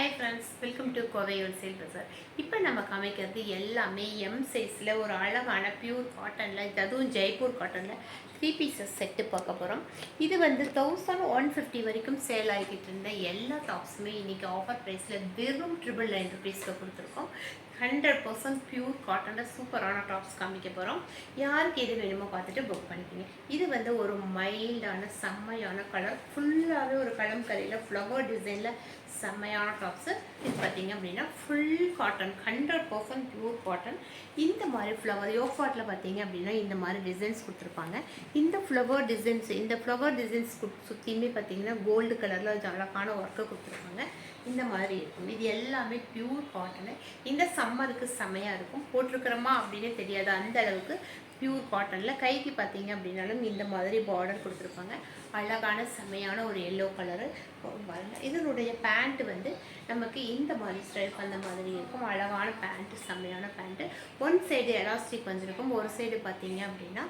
Hi friends, welcome to Kovai wholesale bazaar. இப்போ நம்ம காமிக்கிறது எல்லாமே எம் சைஸில் ஒரு அழகான பியூர் காட்டனில், அதுவும் ஜெய்ப்பூர் காட்டனில் 3 பீசஸ் செட்டு பார்க்க போகிறோம். இது வந்து 1150 வரைக்கும் சேல் ஆகிக்கிட்டு இருந்த எல்லா டாப்ஸுமே இன்றைக்கி ஆஃபர் ப்ரைஸில் வெறும் ₹999 கொடுத்துருக்கோம். 100% பியூர் காட்டனில் சூப்பரான டாப்ஸ் காமிக்க போகிறோம். யாருக்கு எது வேணுமோ பார்த்துட்டு புக் பண்ணிக்கிங்க. இது வந்து ஒரு மைல்டான செம்மையான கலர், ஃபுல்லாகவே ஒரு கலம்கரியில் ஃப்ளவர் டிசைனில் செம்மையான டாப்ஸு. இது பார்த்திங்க அப்படின்னா ஃபுல் காட்டன், 100% பியூர் காட்டன். இந்த மாதிரி ஃப்ளவர் யோகாட்டில் பார்த்தீங்க அப்படின்னா இந்த மாதிரி டிசைன்ஸ் கொடுத்துருப்பாங்க. இந்த ஃப்ளவர் டிசைன்ஸ் சுற்றியுமே பார்த்தீங்கன்னா கோல்டு கலரில் அழகான ஒர்க்கை கொடுத்துருப்பாங்க. இந்த மாதிரி இருக்கும். இது எல்லாமே பியூர் காட்டனு. இந்த சம்மருக்கு செம்மையாக இருக்கும். போட்டிருக்கிறோமா அப்படின்னே தெரியாது, அந்த அளவுக்கு பியூர் காட்டனில். கைக்கு பார்த்தீங்க அப்படின்னாலும் இந்த மாதிரி பார்டர் கொடுத்துருப்பாங்க. அழகான செம்மையான ஒரு எல்லோ கலரு. இதனுடைய பேண்ட்டு வந்து நமக்கு இந்த மாதிரி ஸ்ட்ரைப் அந்த மாதிரி இருக்கும். அழகான பேண்ட்டு, செம்மையான பேண்ட்டு. ஒன் சைடு எலாஸ்டிக் வந்திருக்கும், ஒரு சைடு பார்த்தீங்க அப்படின்னா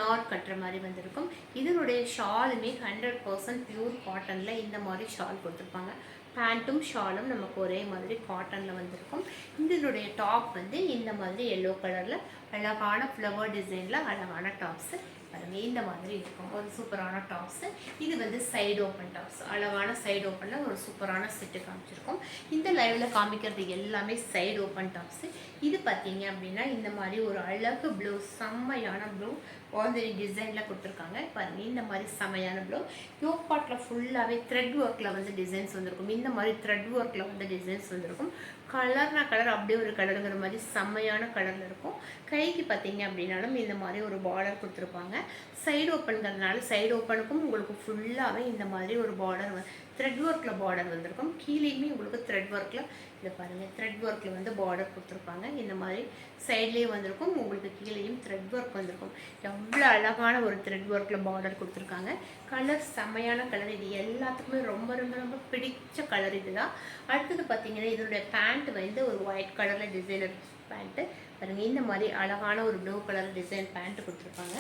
நாட் கட்டுற மாதிரி வந்திருக்கும். இதனுடைய ஷாலுமே 100% பியூர் காட்டனில் இந்த மாதிரி ஷால் கொடுத்துருப்பாங்க. பேண்ட்டும் ஷாலும் நமக்கு ஒரே மாதிரி காட்டனில் வந்திருக்கும். இதனுடைய டாப் வந்து இந்த மாதிரி எல்லோ கலரில் அழகான ஃப்ளவர் டிசைனில் அழகான டாப்ஸு பாருங்கள். இந்த மாதிரி இருக்கும் ஒரு சூப்பரான டாப்ஸு. இது வந்து சைடு ஓப்பன் டாப்ஸ், அழகான சைடு ஓப்பனில் ஒரு சூப்பரான செட்டு காமிச்சிருக்கோம். இந்த லைவில் காமிக்கிறது எல்லாமே சைடு ஓப்பன் டாப்ஸு. இது பார்த்தீங்க அப்படின்னா இந்த மாதிரி ஒரு அழகு ப்ளூ, செம்மையான ப்ளூ வாந்தரி டிசைனில் கொடுத்துருக்காங்க பாருங்கள். இந்த மாதிரி செம்மையான ப்ளூ. யோக் பார்ட்டில் ஃபுல்லாகவே த்ரெட் ஒர்க்கில் வந்து டிசைன்ஸ் வந்திருக்கும். இந்த மாதிரி த்ரெட் ஒர்க்கில் வந்து டிசைன்ஸ் வந்திருக்கும். கலர்னா கலர் அப்படியே ஒரு கலருங்கிற மாதிரி செம்மையான கலரில் இருக்கும். கைக்கு பார்த்தீங்க அப்படின்னாலும் இந்த மாதிரி ஒரு பார்டர் கொடுத்துருப்பாங்க. சைடு ஓப்பனுங்கிறதுனால சைடு ஓப்பனுக்கும் உங்களுக்கு ஃபுல்லாகவே இந்த மாதிரி ஒரு பார்டர், த்ரெட் ஒர்க்கில் பார்டர் வந்திருக்கும். கீழேயுமே உங்களுக்கு த்ரெட் ஒர்க்கில், இதை பாருங்கள், த்ரெட் ஒர்க்கில் வந்து பார்டர் கொடுத்துருப்பாங்க. இந்த மாதிரி சைட்லேயும் வந்திருக்கும், உங்களுக்கு கீழேயும் த்ரெட் ஒர்க் வந்திருக்கும். எவ்வளோ அழகான ஒரு த்ரெட் ஒர்க்கில் பார்டர் கொடுத்துருக்காங்க. கலர் செம்மையான கலர். இது எல்லாத்துக்குமே ரொம்ப ரொம்ப ரொம்ப பிடிச்ச கலர் இதுதான். அடுத்தது பார்த்தீங்கன்னா இதனுடைய பேண்ட் வந்து ஒரு ஒயிட் கலரில் டிசைனர் பேண்ட்டு பாருங்கள். இந்த மாதிரி அழகான ஒரு ப்ளூ கலர் டிசைன் பேண்ட்டு கொடுத்துருப்பாங்க.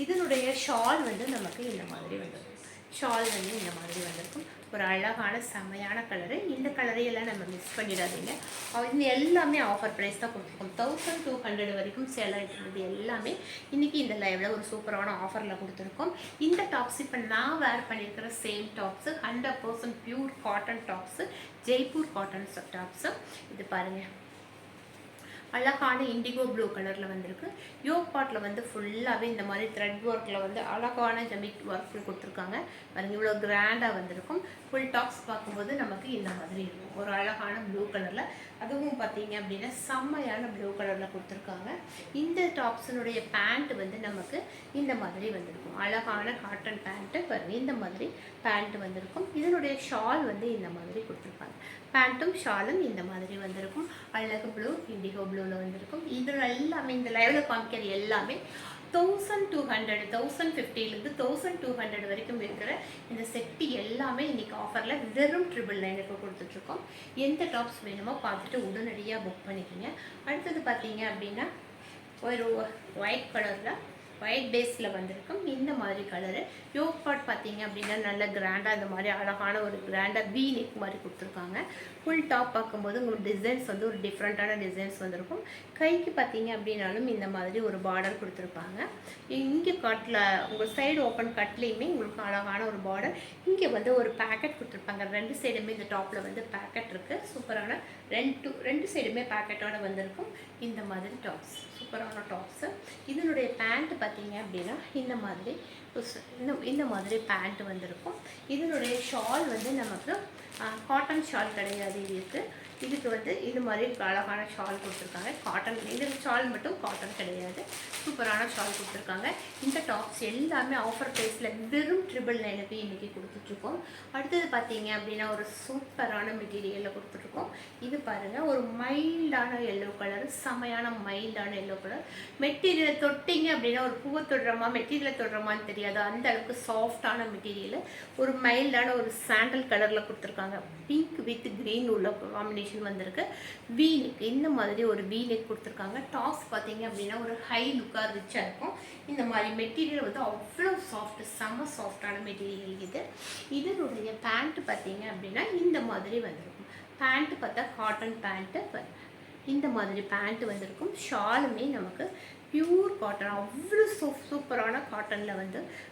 இதனுடைய ஷால் வந்து நமக்கு இந்த மாதிரி வந்திருக்கும். ஷால் வந்து இந்த மாதிரி வந்திருக்கும். ஒரு அழகான செம்மையான கலரு. இந்த கலரையெல்லாம் நம்ம மிஸ் பண்ணிடாதீங்க. இது எல்லாமே ஆஃபர் ப்ரைஸ் தான் கொடுத்துருக்கோம். 1200 வரைக்கும் சேல் ஆகிட்டு இருந்தது எல்லாமே இன்றைக்கி இந்த லைவில் ஒரு சூப்பரான ஆஃபரில் கொடுத்துருக்கோம். இந்த டாப்ஸ் இப்போ நான் வேர் பண்ணியிருக்கிற same tops, 100% pure cotton tops, Jaipur cotton tops. இது பாருங்கள், அழகான இண்டிகோ ப்ளூ கலரில் வந்திருக்கு. யோக் பார்ட்டில் வந்து ஃபுல்லாகவே இந்த மாதிரி த்ரெட் ஒர்க்கில் வந்து அழகான ஜமிக் ஒர்க் கொடுத்துருக்காங்க பாருங்கள். இவ்வளோ கிராண்டாக வந்திருக்கும். ஃபுல் டாப்ஸ் பார்க்கும்போது நமக்கு இந்த மாதிரி இருக்கும். ஒரு அழகான ப்ளூ கலரில், அதுவும் பார்த்தீங்க அப்படின்னா செம்மையான ப்ளூ கலரில் கொடுத்துருக்காங்க. இந்த டாப்ஸினுடைய பேண்ட்டு வந்து நமக்கு இந்த மாதிரி வந்திருக்கும். அழகான காட்டன் பேண்ட்டு பாருங்கள். இந்த மாதிரி பேண்ட்டு வந்திருக்கும். இதனுடைய ஷால் வந்து இந்த மாதிரி கொடுத்துருப்பாங்க. பேண்ட்டும் ஷாலும் இந்த மாதிரி வந்திருக்கும். அழகு ப்ளூ, இண்டிகோ ப்ளூவில் வந்திருக்கும். இதில் எல்லாமே இந்த லைவில் காமிக்கிறது எல்லாமே 1200, 1050லேருந்து 1200 வரைக்கும் இருக்கிற இந்த செட்டு எல்லாமே இன்றைக்கி ஆஃபரில் வெறும் 999 கொடுத்துட்ருக்கோம். எந்த டாப்ஸ் வேணுமோ பார்த்துட்டு உடனடியாக புக் பண்ணிக்கோங்க. அடுத்தது பார்த்தீங்க அப்படின்னா ஒரு ஒயிட் கலரில், ஒயிட் பேஸில் வந்திருக்கும். இந்த மாதிரி கலரு. யோக் பார்ட் பார்த்தீங்க அப்படின்னா நல்ல கிராண்டாக இந்த மாதிரி அழகான ஒரு கிராண்டாக வீ நெக் மாதிரி கொடுத்துருக்காங்க. ஃபுல் டாப் பார்க்கும்போது உங்களுக்கு டிசைன்ஸ் வந்து ஒரு டிஃப்ரெண்ட்டான டிசைன்ஸ் வந்திருக்கும். கைக்கு பார்த்தீங்க அப்படின்னாலும் இந்த மாதிரி ஒரு பார்டர் கொடுத்துருப்பாங்க. இங்கே கட்டில் உங்கள் சைடு ஓப்பன் கட்லேயுமே உங்களுக்கு அழகான ஒரு பார்டர். இங்கே வந்து ஒரு பேக்கெட் கொடுத்துருப்பாங்க. ரெண்டு சைடுமே இந்த டாப்பில் வந்து பேக்கெட் இருக்குது. சூப்பரான ரெண்டு சைடுமே பேக்கெட்டோட வந்திருக்கும். இந்த மாதிரி டாப்ஸ், சூப்பரான டாப்ஸு. இதனுடைய பேண்ட்டு பார்த்தீங்க அப்படின்னா இந்த மாதிரி பேண்ட்டு வந்திருக்கும். இதனுடைய ஷால் வந்து நமக்கு காட்டன் ஷால் கிடையாது. இதுக்கு வந்து இது மாதிரி அழகான ஷால் கொடுத்துருக்காங்க. காட்டன், இந்த ஷால் மட்டும் காட்டன் கிடையாது. சூப்பரான ஷால் கொடுத்துருக்காங்க. இந்த டாப்ஸ் எல்லாமே ஆஃபர் ப்ரைஸில் வெறும் 999 இன்றைக்கி கொடுத்துட்ருக்கோம். அடுத்தது பார்த்தீங்க அப்படின்னா ஒரு சூப்பரான மெட்டீரியலில் கொடுத்துட்ருக்கோம். இது பாருங்கள், ஒரு மைல்டான எல்லோ கலர், செமையான மைல்டான எல்லோ கலர். மெட்டீரியலை தொட்டிங்க அப்படின்னா ஒரு பூவை தொடுறோமா மெட்டீரியலை தொடுறோமான்னு தெரியாது, அந்த அளவுக்கு சாஃப்டான மெட்டீரியல். ஒரு மைல்டான ஒரு சாண்டல் கலரில் கொடுத்துருக்காங்க. பிங்க் வித் க்ரீன் உள்ள காம்பினேஷன் வந்திருக்கு. வீநெக், இந்த மாதிரி ஒரு வீநெக் கொடுத்துருக்காங்க. டாப்ஸ் பார்த்தீங்க அப்படின்னா ஒரு ஹை லுக்காக ரிச்சாக இருக்கும். இந்த மாதிரி மெட்டீரியல் வந்து அவ்வளோ சாஃப்ட், செம்ம சாஃப்டான மெட்டீரியல் இது. இதனுடைய பேண்ட் பார்த்தீங்க அப்படின்னா இந்த மாதிரி வந்திருக்கும். பேண்ட்டு பார்த்தா காட்டன் பேண்ட்டு, இந்த மாதிரி பேண்ட்டு வந்திருக்கும். ஷாலுமே நமக்கு பியூர் காட்டன், அவ்வளோ சூப்பரான காட்டனில்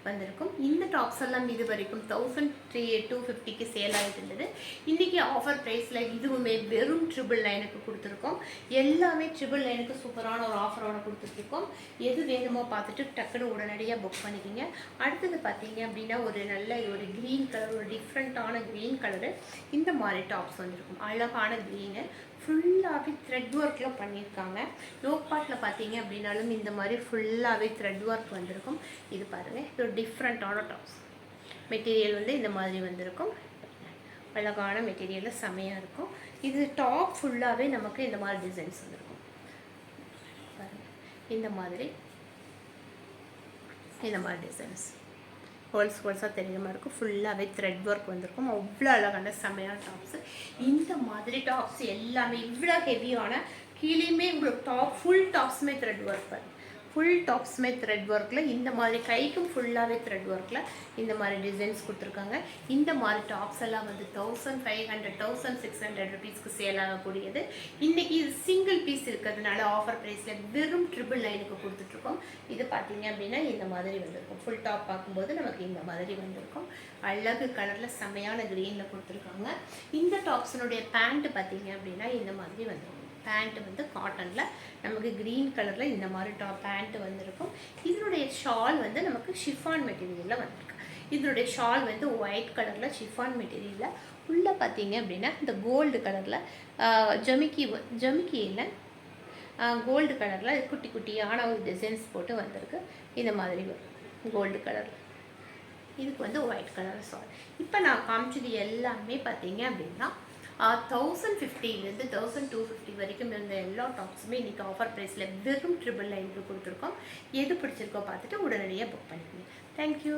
வந்திருக்கும். இந்த டாப்ஸ் எல்லாம் இது வரைக்கும் 1250க்கு சேல் ஆகிட்டு இருந்தது. இன்றைக்கி ஆஃபர் ப்ரைஸில் இதுவுமே வெறும் 999க்கு கொடுத்துருக்கோம். எல்லாமே 999க்கு சூப்பரான ஒரு ஆஃபரோட கொடுத்துட்ருக்கோம். எது வேணுமோ பார்த்துட்டு டக்குன்னு உடனடியாக புக் பண்ணிக்கிங்க. அடுத்தது பார்த்தீங்க அப்படின்னா ஒரு நல்ல ஒரு க்ரீன் கலர், ஒரு டிஃப்ரெண்ட்டான க்ரீன் கலரு இந்த மாதிரி டாப்ஸ் வந்திருக்கும். அழகான க்ரீனு, ஃபுல்லாகவே த்ரெட் ஒர்க்கில் பண்ணியிருக்காங்க. லோ பார்ட்டில் பார்த்தீங்க அப்படின்னாலும் இந்த மாதிரி ஃபுல்லாகவே த்ரெட் ஒர்க் வந்திருக்கும். இது பாருங்கள், இது ஒரு டிஃப்ரெண்ட்டான டாப்ஸ். மெட்டீரியல் இந்த மாதிரி வந்திருக்கும். அழகான மெட்டீரியலில் செமையாக இருக்கும். இது டாப் ஃபுல்லாகவே நமக்கு இந்த மாதிரி டிசைன்ஸ் வந்திருக்கும். பாருங்கள், இந்த மாதிரி டிசைன்ஸ் ஹோல்ஸாக தெரியுற மாதிரி இருக்கும். ஃபுல்லாகவே த்ரெட் ஒர்க் வந்திருக்கும். அவ்வளோ அழகான செமையான டாப்ஸு. இந்த மாதிரி டாப்ஸ் எல்லாமே இவ்வளோ ஹெவியான, கீழேயுமே உங்களுக்கு ஃபுல் டாப்ஸுமே த்ரெட் ஒர்க், த்ரெட் ஒர்க்கில் இந்த மாதிரி கைக்கும் ஃபுல்லாகவே த்ரெட் ஒர்க்கில் இந்த மாதிரி டிசைன்ஸ் கொடுத்துருக்காங்க. இந்த மாதிரி டாப்ஸ் எல்லாம் 1500 1600 ருபீஸ்க்கு சேல் ஆகக்கூடியது. இன்றைக்கி இது சிங்கிள் பீஸ் இருக்கிறதுனால ஆஃபர் ப்ரைஸில் வெறும் 999க்கு கொடுத்துட்ருக்கோம். இது பார்த்தீங்க அப்படின்னா இந்த மாதிரி வந்திருக்கும். ஃபுல் டாப் பார்க்கும்போது நமக்கு இந்த மாதிரி வந்திருக்கும். அழகு கலரில் செமையான க்ரீனில் கொடுத்துருக்காங்க. இந்த டாப்ஸினுடைய பேண்ட்டு பார்த்தீங்க அப்படின்னா இந்த மாதிரி வந்திருக்கும். பேண்ட்டு காட்டனில் நமக்கு க்ரீன் கலரில் இந்த மாதிரி பேண்ட்டு வந்திருக்கும். இதனுடைய ஷால் நமக்கு ஷிஃபான் மெட்டீரியலில் வந்திருக்கு. இதனுடைய ஷால் ஒயிட் கலரில் ஷிஃபான் மெட்டீரியலில் உள்ளே பார்த்தீங்க அப்படின்னா இந்த கோல்டு கலரில் ஜமிக்கியில் கோல்டு கலரில் குட்டி குட்டியான ஒரு டிசைன்ஸ் போட்டு வந்திருக்கு. இந்த மாதிரி கோல்டு கலரில் இதுக்கு ஒயிட் கலர் ஷால். இப்போ நான் காமிச்சது எல்லாமே பார்த்தீங்க அப்படின்னா 1050லேருந்து 1250 வரைக்கும் இருந்த எல்லா டாப்ஸுமே இன்றைக்கி ஆஃபர் ப்ரைஸில் வெறும் 999க்கு கொடுத்துருக்கோம். எது பிடிச்சிருக்கோ பார்த்துட்டு உடனடியாக புக் பண்ணிக்கோங்க. தேங்க்யூ.